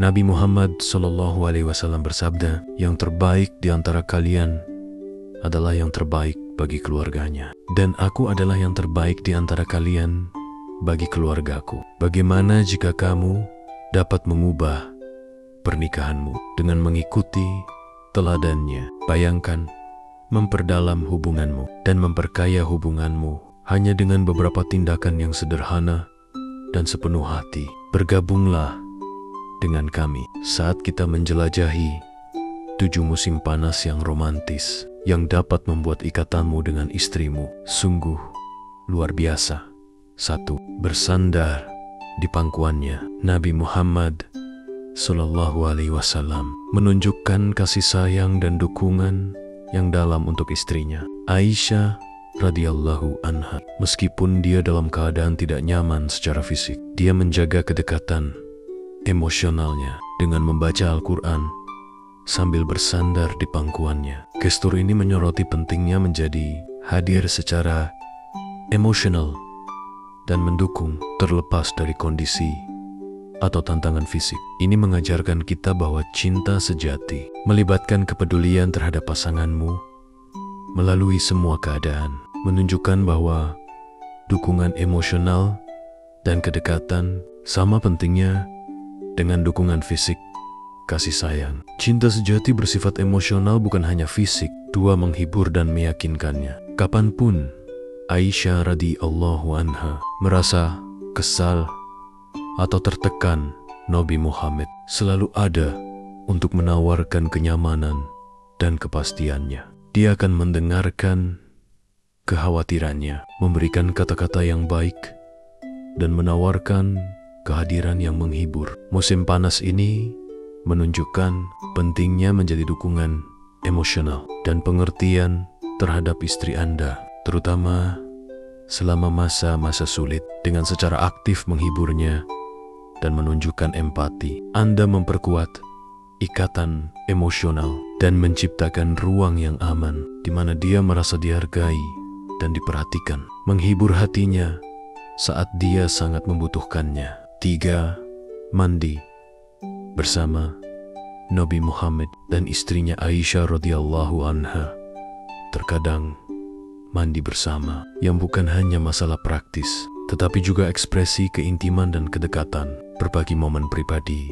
Nabi Muhammad SAW bersabda, yang terbaik di antara kalian adalah yang terbaik bagi keluarganya. Dan aku adalah yang terbaik di antara kalian bagi keluargaku. Bagaimana jika kamu dapat mengubah pernikahanmu dengan mengikuti teladannya? Bayangkan memperdalam hubunganmu dan memperkaya hubunganmu hanya dengan beberapa tindakan yang sederhana dan sepenuh hati. Bergabunglah dengan kami saat kita menjelajahi 7 musim panas yang romantis yang dapat membuat ikatanmu dengan istrimu sungguh luar biasa. 1. Bersandar di pangkuannya. Nabi Muhammad SAW menunjukkan kasih sayang dan dukungan yang dalam untuk istrinya. Aisyah radhiyallahu anha, meskipun dia dalam keadaan tidak nyaman secara fisik, dia menjaga kedekatan emosionalnya dengan membaca Al-Quran sambil bersandar di pangkuannya. Gestur ini menyoroti pentingnya menjadi hadir secara emosional dan mendukung terlepas dari kondisi atau tantangan fisik. Ini mengajarkan kita bahwa cinta sejati melibatkan kepedulian terhadap pasanganmu melalui semua keadaan, menunjukkan bahwa dukungan emosional dan kedekatan sama pentingnya dengan dukungan fisik, kasih sayang. Cinta sejati bersifat emosional, bukan hanya fisik. 2. Menghibur dan meyakinkannya. Kapanpun Aisyah radhiyallahu anha merasa kesal atau tertekan, Nabi Muhammad selalu ada untuk menawarkan kenyamanan dan kepastiannya. Dia akan mendengarkan kekhawatirannya, memberikan kata-kata yang baik, dan menawarkan kehadiran yang menghibur. Musim panas ini menunjukkan pentingnya menjadi dukungan emosional dan pengertian terhadap istri Anda, terutama selama masa-masa sulit. Dengan secara aktif menghiburnya dan menunjukkan empati, Anda memperkuat ikatan emosional dan menciptakan ruang yang aman di mana dia merasa dihargai dan diperhatikan. Menghibur hatinya saat dia sangat membutuhkannya. 3. Mandi bersama. Nabi Muhammad dan istrinya Aisyah radhiyallahu anha terkadang mandi bersama, yang bukan hanya masalah praktis, tetapi juga ekspresi keintiman dan kedekatan. Berbagi momen pribadi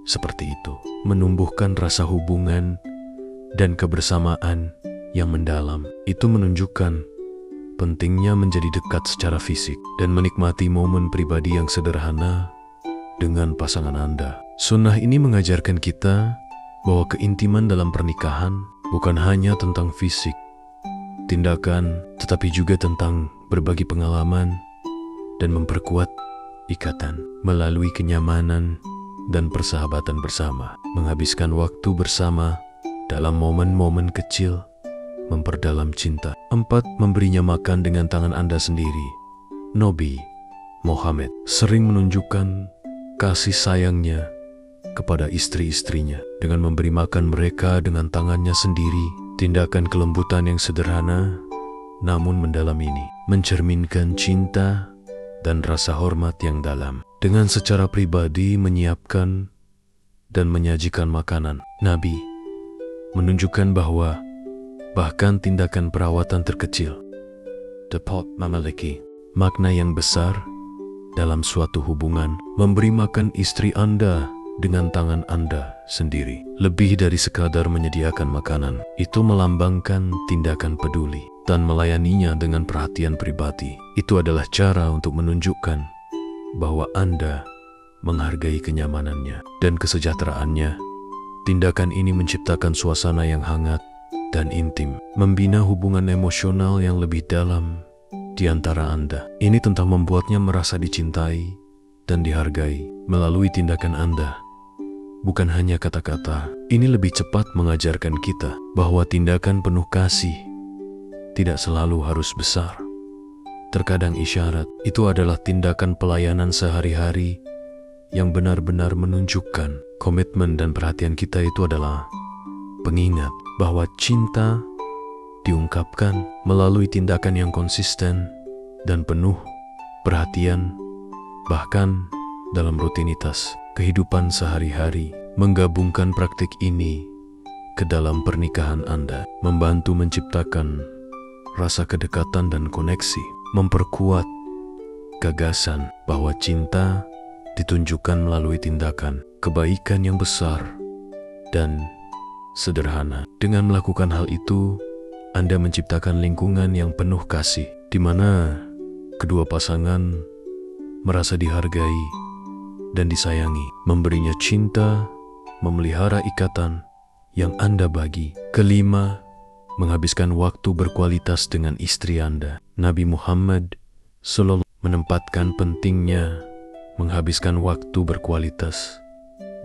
seperti itu menumbuhkan rasa hubungan dan kebersamaan yang mendalam. Itu menunjukkan pentingnya menjadi dekat secara fisik dan menikmati momen pribadi yang sederhana dengan pasangan Anda. Sunnah ini mengajarkan kita bahwa keintiman dalam pernikahan bukan hanya tentang fisik, tindakan, tetapi juga tentang berbagi pengalaman dan memperkuat ikatan melalui kenyamanan dan persahabatan bersama. Menghabiskan waktu bersama dalam momen-momen kecil memperdalam cinta. 4. Memberinya makan dengan tangan Anda sendiri. Nabi Muhammad sering menunjukkan kasih sayangnya kepada istri-istrinya dengan memberi makan mereka dengan tangannya sendiri. Tindakan kelembutan yang sederhana namun mendalam ini mencerminkan cinta dan rasa hormat yang dalam. Dengan secara pribadi menyiapkan dan menyajikan makanan, Nabi menunjukkan bahwa bahkan tindakan perawatan terkecil dapat memiliki makna yang besar dalam suatu hubungan. Memberi makan istri Anda dengan tangan Anda sendiri, lebih dari sekadar menyediakan makanan. Itu melambangkan tindakan peduli dan melayaninya dengan perhatian pribadi. Itu adalah cara untuk menunjukkan bahwa Anda menghargai kenyamanannya dan kesejahteraannya. Tindakan ini menciptakan suasana yang hangat dan intim, membina hubungan emosional yang lebih dalam di antara Anda. Ini tentang membuatnya merasa dicintai dan dihargai melalui tindakan Anda, bukan hanya kata-kata. Ini lebih cepat mengajarkan kita bahwa tindakan penuh kasih tidak selalu harus besar. Terkadang isyarat itu adalah tindakan pelayanan sehari-hari yang benar-benar menunjukkan komitmen dan perhatian kita. Itu adalah pengingat bahwa cinta diungkapkan melalui tindakan yang konsisten dan penuh perhatian, bahkan dalam rutinitas kehidupan sehari-hari. Menggabungkan praktik ini ke dalam pernikahan Anda, membantu menciptakan rasa kedekatan dan koneksi, memperkuat gagasan bahwa cinta ditunjukkan melalui tindakan kebaikan yang besar dan sederhana. Dengan melakukan hal itu, Anda menciptakan lingkungan yang penuh kasih, di mana kedua pasangan merasa dihargai dan disayangi, memberinya cinta, memelihara ikatan yang Anda bagi. Kelima, menghabiskan waktu berkualitas dengan istri Anda. Nabi Muhammad SAW menempatkan pentingnya menghabiskan waktu berkualitas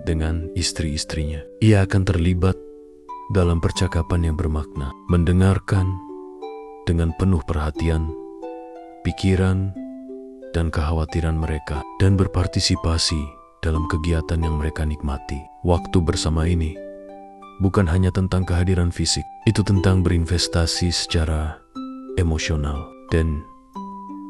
dengan istri-istrinya. Ia akan terlibat dalam percakapan yang bermakna, mendengarkan dengan penuh perhatian pikiran dan kekhawatiran mereka, dan berpartisipasi dalam kegiatan yang mereka nikmati. Waktu bersama ini bukan hanya tentang kehadiran fisik, itu tentang berinvestasi secara emosional dan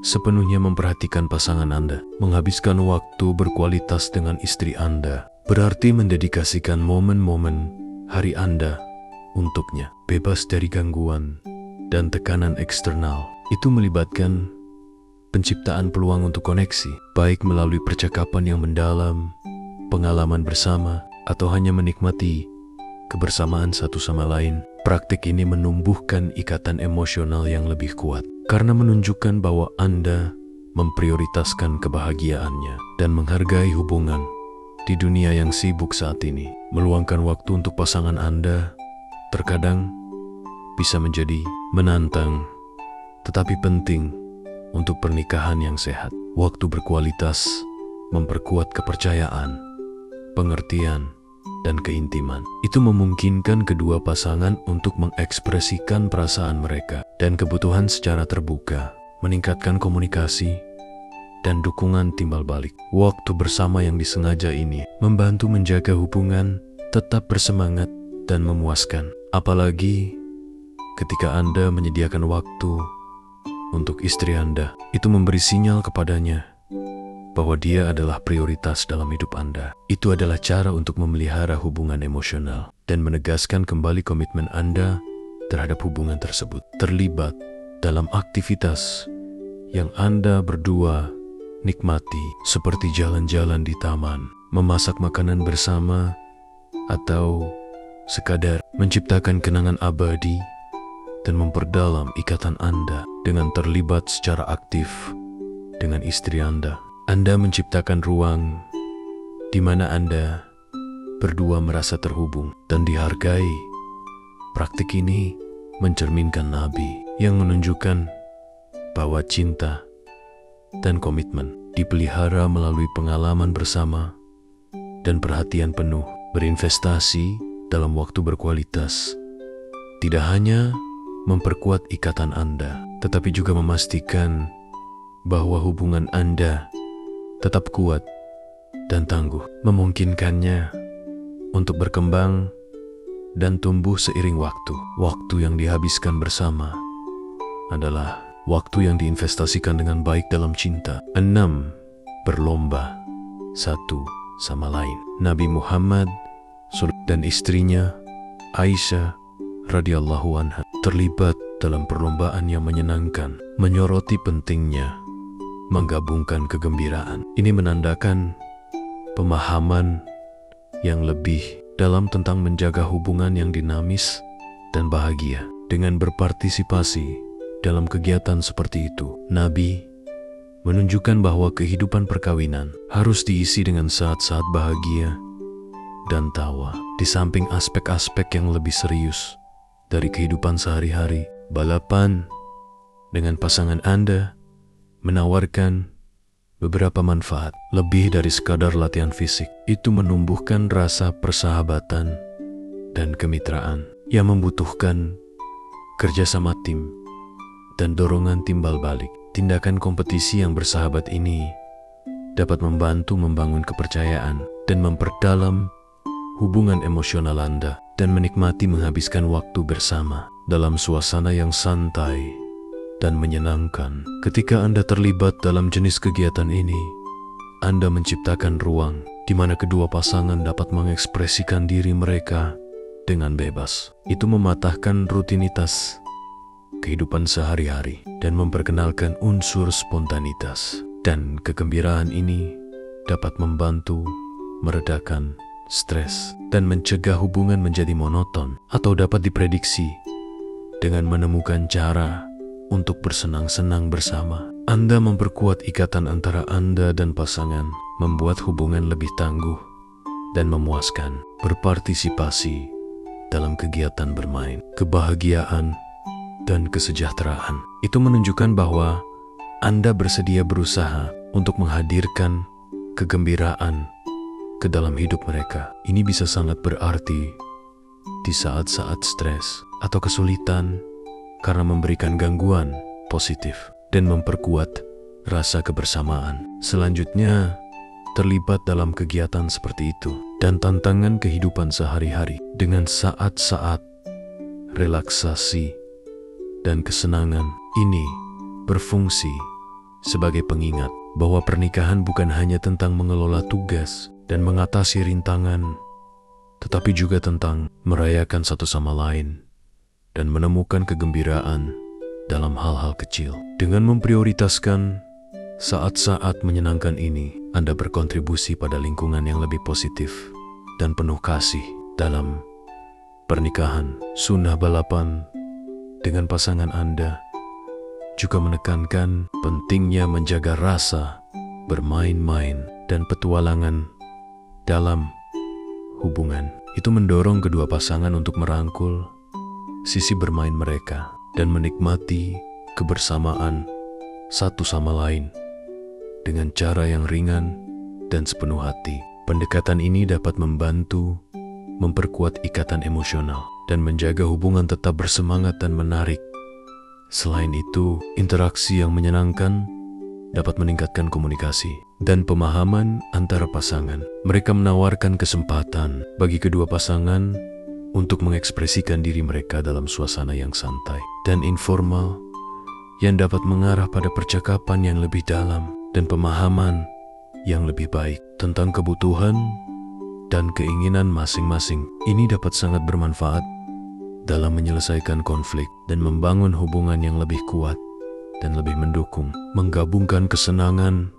sepenuhnya memperhatikan pasangan Anda. Menghabiskan waktu berkualitas dengan istri Anda berarti mendedikasikan momen-momen hari Anda untuknya, bebas dari gangguan dan tekanan eksternal. Itu melibatkan penciptaan peluang untuk koneksi, baik melalui percakapan yang mendalam, pengalaman bersama, atau hanya menikmati kebersamaan satu sama lain. Praktik ini menumbuhkan ikatan emosional yang lebih kuat, karena menunjukkan bahwa Anda memprioritaskan kebahagiaannya dan menghargai hubungan. Di dunia yang sibuk saat ini, meluangkan waktu untuk pasangan Anda terkadang bisa menjadi menantang, tetapi penting untuk pernikahan yang sehat. Waktu berkualitas memperkuat kepercayaan, pengertian, dan keintiman. Itu memungkinkan kedua pasangan untuk mengekspresikan perasaan mereka dan kebutuhan secara terbuka, meningkatkan komunikasi dan dukungan timbal balik. Waktu bersama yang disengaja ini membantu menjaga hubungan tetap bersemangat dan memuaskan. Apalagi ketika Anda menyediakan waktu untuk istri Anda, itu memberi sinyal kepadanya bahwa dia adalah prioritas dalam hidup Anda. Itu adalah cara untuk memelihara hubungan emosional dan menegaskan kembali komitmen Anda terhadap hubungan tersebut. Terlibat dalam aktivitas yang Anda berdua nikmati, seperti jalan-jalan di taman, memasak makanan bersama, atau sekadar menciptakan kenangan abadi dan memperdalam ikatan Anda dengan terlibat secara aktif dengan istri Anda. Anda menciptakan ruang di mana Anda berdua merasa terhubung dan dihargai. Praktik ini mencerminkan Nabi yang menunjukkan bahwa cinta dan komitmen dipelihara melalui pengalaman bersama dan perhatian penuh. Berinvestasi dalam waktu berkualitas tidak hanya memperkuat ikatan Anda, tetapi juga memastikan bahwa hubungan Anda tetap kuat dan tangguh, memungkinkannya untuk berkembang dan tumbuh seiring waktu. Waktu yang dihabiskan bersama adalah waktu yang diinvestasikan dengan baik dalam cinta. 6. Berlomba satu sama lain. Nabi Muhammad dan istrinya Aisyah radhiyallahu anha terlibat dalam perlombaan yang menyenangkan, menyoroti pentingnya menggabungkan kegembiraan. Ini menandakan pemahaman yang lebih dalam tentang menjaga hubungan yang dinamis dan bahagia. Dengan berpartisipasi dalam kegiatan seperti itu, Nabi menunjukkan bahwa kehidupan perkawinan harus diisi dengan saat-saat bahagia dan tawa. Di samping aspek-aspek yang lebih serius dari kehidupan sehari-hari, balapan dengan pasangan Anda menawarkan beberapa manfaat. Lebih dari sekadar latihan fisik, itu menumbuhkan rasa persahabatan dan kemitraan yang membutuhkan kerjasama tim dan dorongan timbal balik. Tindakan kompetisi yang bersahabat ini dapat membantu membangun kepercayaan dan memperdalam hubungan emosional Anda, dan menikmati menghabiskan waktu bersama dalam suasana yang santai dan menyenangkan. Ketika Anda terlibat dalam jenis kegiatan ini, Anda menciptakan ruang di mana kedua pasangan dapat mengekspresikan diri mereka dengan bebas. Itu mematahkan rutinitas kehidupan sehari-hari dan memperkenalkan unsur spontanitas. Dan kegembiraan ini dapat membantu meredakan stres dan mencegah hubungan menjadi monoton atau dapat diprediksi dengan menemukan cara untuk bersenang-senang bersama. Anda memperkuat ikatan antara Anda dan pasangan, membuat hubungan lebih tangguh dan memuaskan. Berpartisipasi dalam kegiatan bermain, kebahagiaan, dan kesejahteraan. Itu menunjukkan bahwa Anda bersedia berusaha untuk menghadirkan kegembiraan ke dalam hidup mereka. Ini bisa sangat berarti di saat-saat stres atau kesulitan karena memberikan gangguan positif dan memperkuat rasa kebersamaan. Selanjutnya, terlibat dalam kegiatan seperti itu dan tantangan kehidupan sehari-hari dengan saat-saat relaksasi dan kesenangan. Ini berfungsi sebagai pengingat bahwa pernikahan bukan hanya tentang mengelola tugas dan mengatasi rintangan, tetapi juga tentang merayakan satu sama lain dan menemukan kegembiraan dalam hal-hal kecil. Dengan memprioritaskan saat-saat menyenangkan ini, Anda berkontribusi pada lingkungan yang lebih positif dan penuh kasih dalam pernikahan. Sunnah balapan dengan pasangan Anda juga menekankan pentingnya menjaga rasa bermain-main dan petualangan dalam hubungan. Itu mendorong kedua pasangan untuk merangkul sisi bermain mereka dan menikmati kebersamaan satu sama lain dengan cara yang ringan dan sepenuh hati. Pendekatan ini dapat membantu memperkuat ikatan emosional dan menjaga hubungan tetap bersemangat dan menarik. Selain itu, interaksi yang menyenangkan dapat meningkatkan komunikasi dan pemahaman antara pasangan. Mereka menawarkan kesempatan bagi kedua pasangan untuk mengekspresikan diri mereka dalam suasana yang santai dan informal yang dapat mengarah pada percakapan yang lebih dalam dan pemahaman yang lebih baik tentang kebutuhan dan keinginan masing-masing. Ini dapat sangat bermanfaat dalam menyelesaikan konflik dan membangun hubungan yang lebih kuat dan lebih mendukung. Menggabungkan kesenangan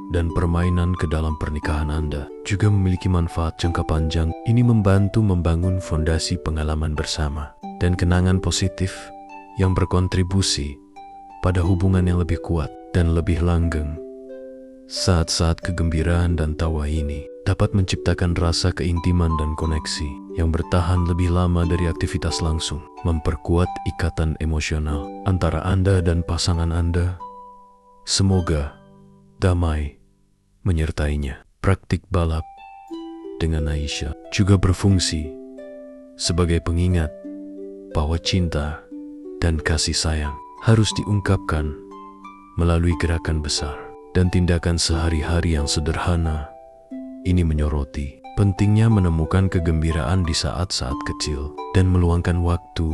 dan permainan ke dalam pernikahan Anda juga memiliki manfaat jangka panjang. Ini membantu membangun fondasi pengalaman bersama dan kenangan positif yang berkontribusi pada hubungan yang lebih kuat dan lebih langgeng. Saat-saat kegembiraan dan tawa ini dapat menciptakan rasa keintiman dan koneksi yang bertahan lebih lama dari aktivitas langsung, memperkuat ikatan emosional antara Anda dan pasangan Anda. Semoga damai menyertainya. Praktik balap dengan Aisyah juga berfungsi sebagai pengingat bahwa cinta dan kasih sayang harus diungkapkan melalui gerakan besar dan tindakan sehari-hari yang sederhana. Ini menyoroti pentingnya menemukan kegembiraan di saat-saat kecil dan meluangkan waktu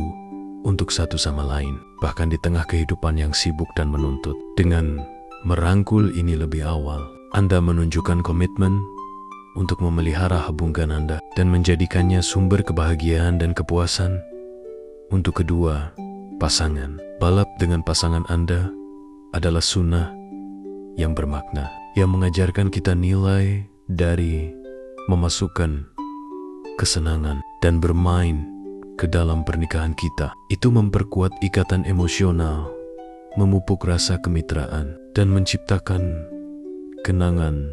untuk satu sama lain, bahkan di tengah kehidupan yang sibuk dan menuntut. Dengan merangkul ini lebih awal, Anda menunjukkan komitmen untuk memelihara hubungan Anda dan menjadikannya sumber kebahagiaan dan kepuasan untuk kedua pasangan. Balap dengan pasangan Anda adalah sunnah yang bermakna, yang mengajarkan kita nilai dari memasukkan kesenangan dan bermain ke dalam pernikahan kita. Itu memperkuat ikatan emosional, memupuk rasa kemitraan, dan menciptakan kenangan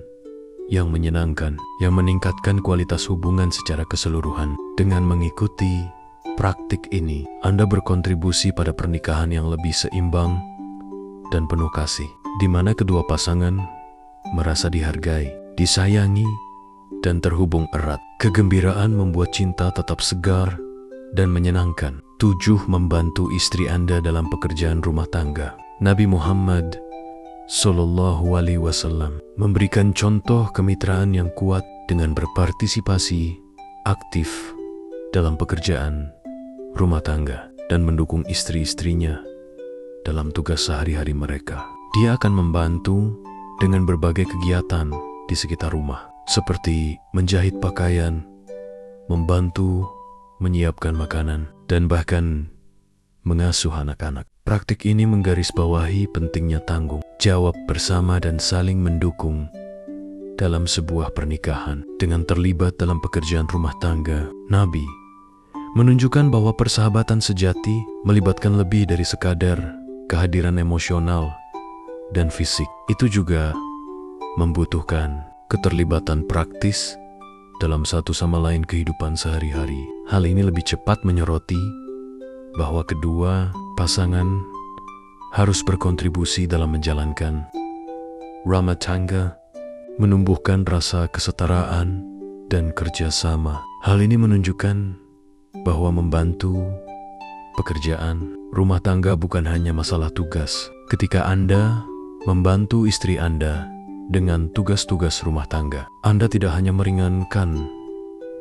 yang menyenangkan, yang meningkatkan kualitas hubungan secara keseluruhan. Dengan mengikuti praktik ini, Anda berkontribusi pada pernikahan yang lebih seimbang dan penuh kasih, di mana kedua pasangan merasa dihargai, disayangi, dan terhubung erat. Kegembiraan membuat cinta tetap segar dan menyenangkan. 7. Membantu istri Anda dalam pekerjaan rumah tangga. Nabi Muhammad SAW memberikan contoh kemitraan yang kuat dengan berpartisipasi aktif dalam pekerjaan rumah tangga dan mendukung istri-istrinya dalam tugas sehari-hari mereka. Dia akan membantu dengan berbagai kegiatan di sekitar rumah, seperti menjahit pakaian, membantu menyiapkan makanan, dan bahkan mengasuh anak-anak. Praktik ini menggarisbawahi pentingnya tanggung jawab bersama dan saling mendukung dalam sebuah pernikahan. Dengan terlibat dalam pekerjaan rumah tangga, Nabi menunjukkan bahwa persahabatan sejati melibatkan lebih dari sekadar kehadiran emosional dan fisik. Itu juga membutuhkan keterlibatan praktis dalam satu sama lain kehidupan sehari-hari. Hal ini lebih cepat menyoroti bahwa kedua pasangan harus berkontribusi dalam menjalankan rumah tangga, menumbuhkan rasa kesetaraan dan kerjasama. Hal ini menunjukkan bahwa membantu pekerjaan rumah tangga bukan hanya masalah tugas. Ketika Anda membantu istri Anda dengan tugas-tugas rumah tangga, Anda tidak hanya meringankan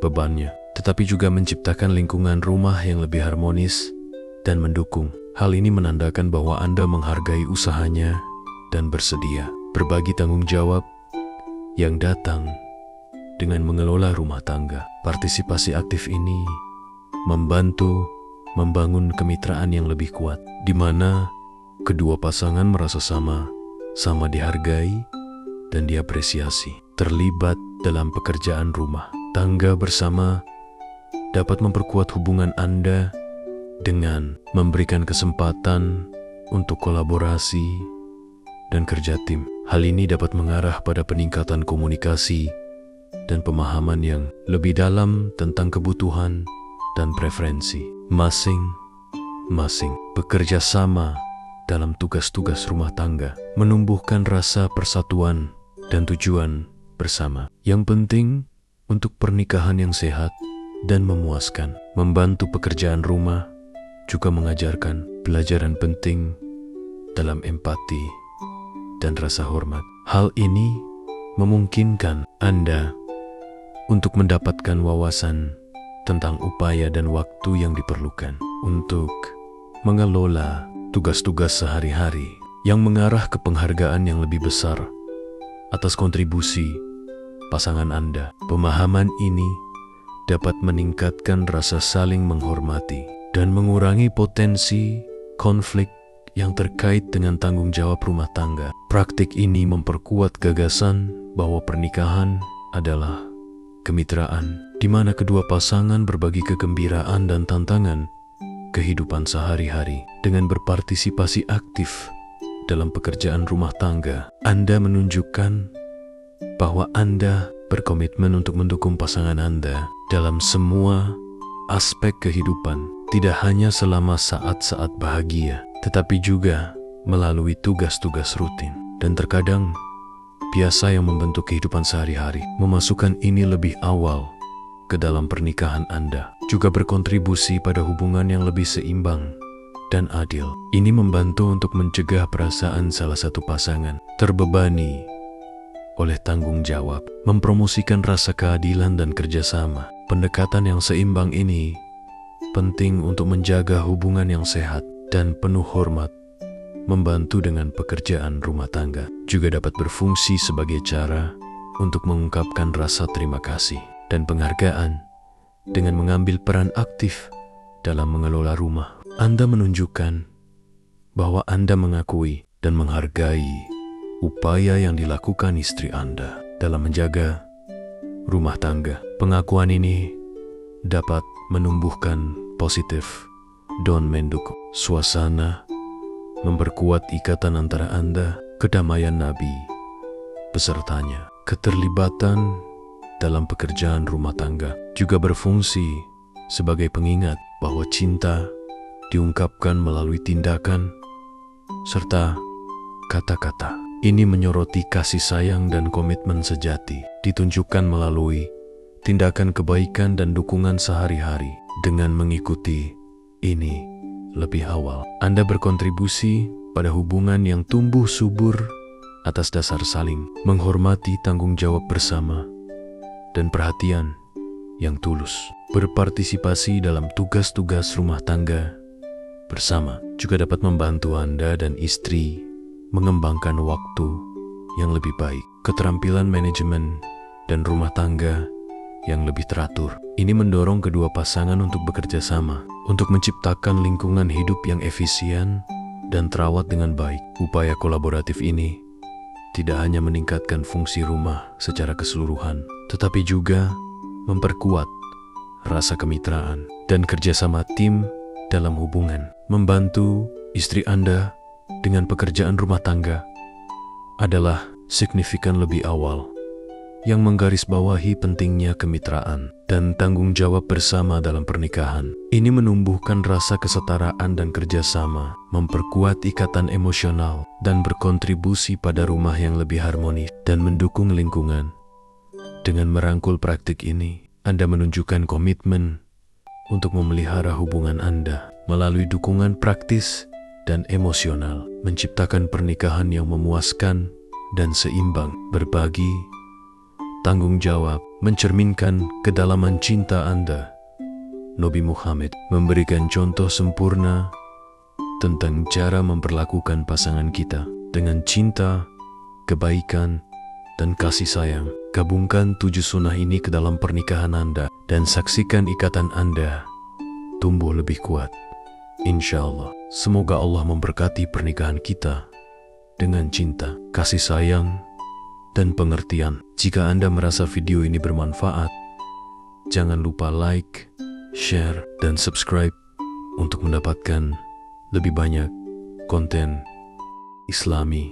bebannya, tetapi juga menciptakan lingkungan rumah yang lebih harmonis dan mendukung. Hal ini menandakan bahwa Anda menghargai usahanya dan bersedia berbagi tanggung jawab yang datang dengan mengelola rumah tangga. Partisipasi aktif ini membantu membangun kemitraan yang lebih kuat, di mana kedua pasangan merasa sama dihargai dan diapresiasi. Terlibat dalam pekerjaan rumah tangga bersama dapat memperkuat hubungan Anda dengan memberikan kesempatan untuk kolaborasi dan kerja tim. Hal ini dapat mengarah pada peningkatan komunikasi dan pemahaman yang lebih dalam tentang kebutuhan dan preferensi masing-masing. Bekerja sama dalam tugas-tugas rumah tangga menumbuhkan rasa persatuan dan tujuan bersama yang penting untuk pernikahan yang sehat dan memuaskan. Membantu pekerjaan rumah juga mengajarkan pelajaran penting dalam empati dan rasa hormat. Hal ini memungkinkan Anda untuk mendapatkan wawasan tentang upaya dan waktu yang diperlukan untuk mengelola tugas-tugas sehari-hari yang mengarah ke penghargaan yang lebih besar atas kontribusi pasangan Anda. Pemahaman ini dapat meningkatkan rasa saling menghormati dan mengurangi potensi konflik yang terkait dengan tanggung jawab rumah tangga. Praktik ini memperkuat gagasan bahwa pernikahan adalah kemitraan, di mana kedua pasangan berbagi kegembiraan dan tantangan kehidupan sehari-hari. Dengan berpartisipasi aktif dalam pekerjaan rumah tangga, Anda menunjukkan bahwa Anda berkomitmen untuk mendukung pasangan Anda dalam semua aspek kehidupan. Tidak hanya selama saat-saat bahagia, tetapi juga melalui tugas-tugas rutin. Dan terkadang, biasa yang membentuk kehidupan sehari-hari. Memasukkan ini lebih awal ke dalam pernikahan Anda juga berkontribusi pada hubungan yang lebih seimbang dan adil. Ini membantu untuk mencegah perasaan salah satu pasangan terbebani oleh tanggung jawab, mempromosikan rasa keadilan dan kerjasama. Pendekatan yang seimbang ini penting untuk menjaga hubungan yang sehat dan penuh hormat. Membantu dengan pekerjaan rumah tangga juga dapat berfungsi sebagai cara untuk mengungkapkan rasa terima kasih dan penghargaan. Dengan mengambil peran aktif dalam mengelola rumah, Anda menunjukkan bahwa Anda mengakui dan menghargai upaya yang dilakukan istri Anda dalam menjaga rumah tangga. Pengakuan ini dapat menumbuhkan positif dan mendukung suasana, memperkuat ikatan antara Anda, kedamaian Nabi besertanya. Keterlibatan dalam pekerjaan rumah tangga juga berfungsi sebagai pengingat bahwa cinta diungkapkan melalui tindakan serta kata-kata. Ini menyoroti kasih sayang dan komitmen sejati, ditunjukkan melalui tindakan kebaikan dan dukungan sehari-hari. Dengan mengikuti ini lebih awal, Anda berkontribusi pada hubungan yang tumbuh subur atas dasar saling menghormati, tanggung jawab bersama, dan perhatian yang tulus. Berpartisipasi dalam tugas-tugas rumah tangga bersama juga dapat membantu Anda dan istri mengembangkan waktu yang lebih baik, keterampilan manajemen, dan rumah tangga yang lebih teratur. Ini mendorong kedua pasangan untuk bekerja sama, untuk menciptakan lingkungan hidup yang efisien dan terawat dengan baik. Upaya kolaboratif ini tidak hanya meningkatkan fungsi rumah secara keseluruhan, tetapi juga memperkuat rasa kemitraan dan kerjasama tim dalam hubungan. Membantu istri Anda dengan pekerjaan rumah tangga adalah signifikan lebih awal yang menggarisbawahi pentingnya kemitraan dan tanggung jawab bersama dalam pernikahan. Ini menumbuhkan rasa kesetaraan dan kerjasama, memperkuat ikatan emosional, dan berkontribusi pada rumah yang lebih harmonis dan mendukung lingkungan. Dengan merangkul praktik ini, Anda menunjukkan komitmen untuk memelihara hubungan Anda melalui dukungan praktis dan emosional, menciptakan pernikahan yang memuaskan dan seimbang, berbagi tanggung jawab, mencerminkan kedalaman cinta Anda. Nabi Muhammad memberikan contoh sempurna tentang cara memperlakukan pasangan kita dengan cinta, kebaikan, dan kasih sayang. Gabungkan 7 sunnah ini ke dalam pernikahan Anda dan saksikan ikatan Anda tumbuh lebih kuat. Insya Allah, semoga Allah memberkati pernikahan kita dengan cinta, kasih sayang, dan pengertian. Jika Anda merasa video ini bermanfaat, jangan lupa like, share, dan subscribe untuk mendapatkan lebih banyak konten Islami.